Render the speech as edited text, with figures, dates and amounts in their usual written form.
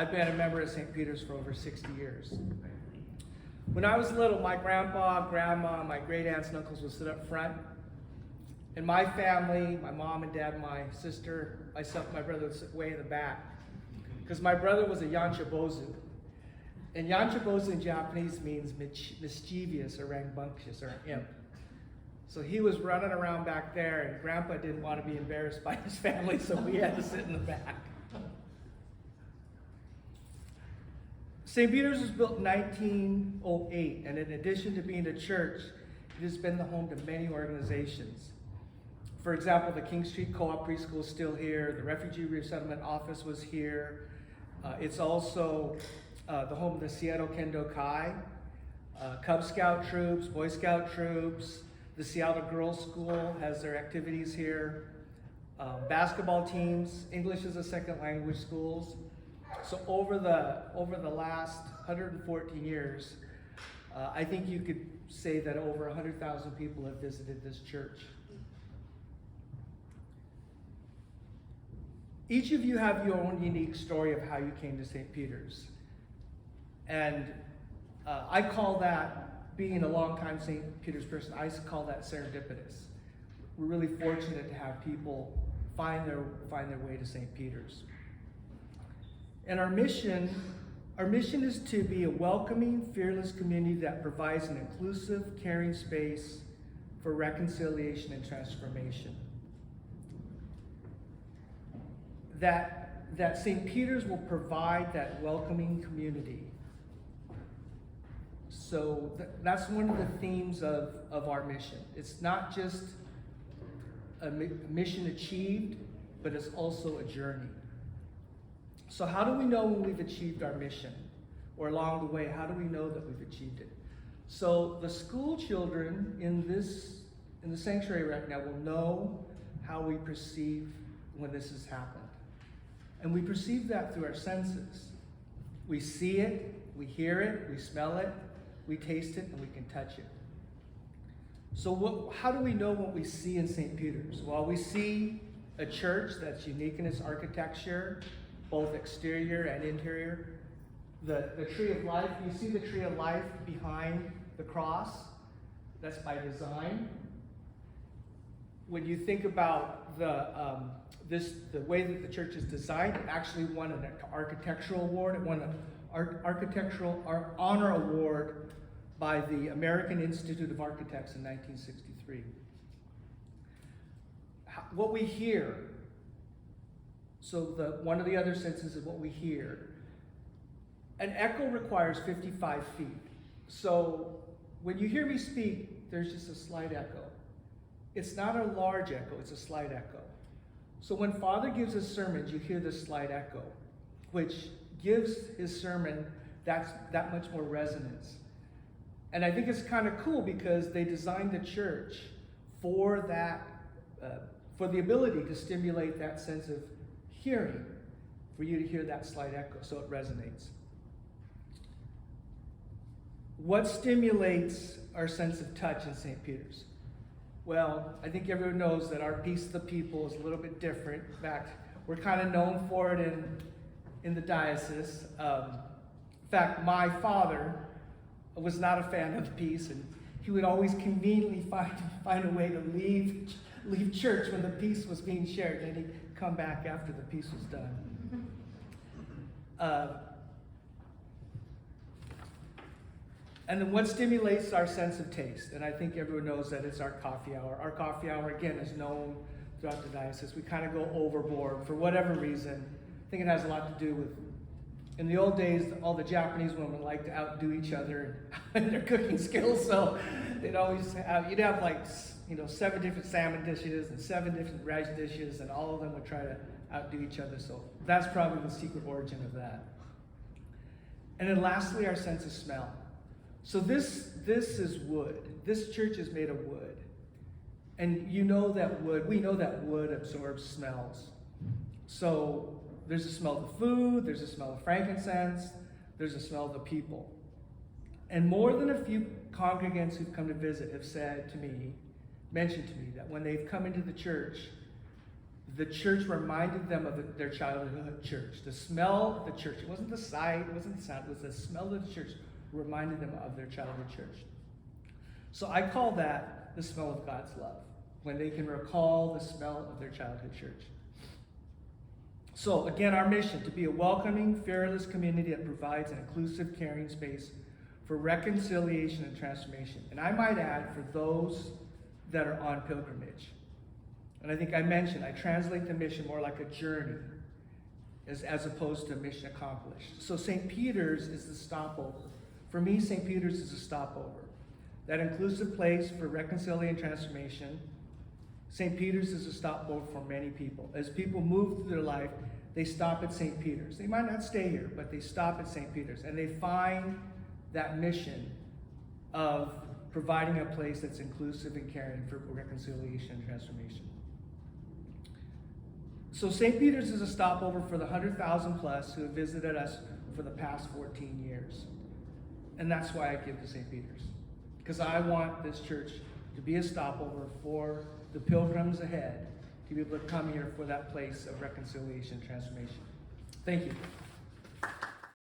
I've been a member of St. Peter's for over 60 years. When I was little, my grandpa, grandma, my great aunts and uncles would sit up front. And my family, my mom and dad, my sister, myself, my brother would sit way in the back. Because my brother was a yanchabozu. And yanchabozu in Japanese means mischievous or rambunctious or an imp. So he was running around back there, and Grandpa didn't want to be embarrassed by his family, so we had to sit in the back. St. Peter's was built in 1908, and in addition to being a church, it has been the home to many organizations. For example, the King Street Co-op Preschool is still here. The Refugee Resettlement Office was here. It's also the home of the Seattle Kendo Kai, Cub Scout troops, Boy Scout troops. The Seattle Girls School has their activities here. Basketball teams, English as a second language schools. So over the last 114 years, I think you could say that over 100,000 people have visited this church. Each of you have your own unique story of how you came to St. Peter's. And I call that, being a longtime St. Peter's person, I call that serendipitous. We're really fortunate to have people find their way to St. Peter's. And our mission is to be a welcoming, fearless community that provides an inclusive, caring space for reconciliation and transformation. That St. Peter's will provide that welcoming community. So that's one of the themes of our mission. It's not just a mission achieved, but it's also a journey. So how do we know when we've achieved our mission? Or along the way, how do we know that we've achieved it? So the school children in the sanctuary right now will know how we perceive when this has happened. And we perceive that through our senses. We see it, we hear it, we smell it, we taste it, and we can touch it. So how do we know what we see in St. Peter's? Well, we see a church that's unique in its architecture, both exterior and interior. The tree of life, you see the tree of life behind the cross? That's by design. When you think about the way that the church is designed, it actually won an architectural award. It won an architectural honor award by the American Institute of Architects in 1963. What we hear, so one of the other senses is what we hear. An echo requires 55 feet. So when you hear me speak, there's just a slight echo. It's not a large echo, it's a slight echo. So when Father gives his sermons, you hear this slight echo, which gives his sermon that much more resonance. And I think it's kind of cool because they designed the church for that, for the ability to stimulate that sense of hearing, for you to hear that slight echo, so it resonates. What stimulates our sense of touch in St. Peter's? Well, I think everyone knows that our Peace of the People is a little bit different. In fact, we're kind of known for it in the diocese. In fact, my father was not a fan of the peace, and he would always conveniently find a way to leave church when the peace was being shared, and he'd come back after the peace was done. And then what stimulates our sense of taste? And I think everyone knows that it's our coffee hour. Our coffee hour, again, is known throughout the diocese. We kind of go overboard for whatever reason. I think it has a lot to do with, in the old days, all the Japanese women liked to outdo each other in their cooking skills. So they'd always have, you'd have like, 7 different salmon dishes and 7 different rice dishes, and all of them would try to outdo each other. So that's probably the secret origin of that. And then lastly, our sense of smell. So this is wood. This church is made of wood. And we know that wood absorbs smells. So there's a smell of the food, there's a smell of frankincense, there's a smell of the people. And more than a few congregants who've come to visit have mentioned to me that when they've come into the church, the church reminded them of their childhood church. The smell of the church, it wasn't the sight, it wasn't the sound, it was the smell of the church reminded them of their childhood church. So I call that the smell of God's love, when they can recall the smell of their childhood church. So again, our mission, to be a welcoming, fearless community that provides an inclusive, caring space for reconciliation and transformation. And I might add, for those that are on pilgrimage. And I think I mentioned, I translate the mission more like a journey as opposed to a mission accomplished. So St. Peter's is the stopover. For me, St. Peter's is a stopover. That inclusive place for reconciliation and transformation. St. Peter's is a stopover for many people. As people move through their life, they stop at St. Peter's. They might not stay here, but they stop at St. Peter's. And they find that mission of providing a place that's inclusive and caring for reconciliation and transformation. So St. Peter's is a stopover for the 100,000 plus who have visited us for the past 14 years. And that's why I give to St. Peter's. Because I want this church to be a stopover for the pilgrims ahead to be able to come here for that place of reconciliation and transformation. Thank you.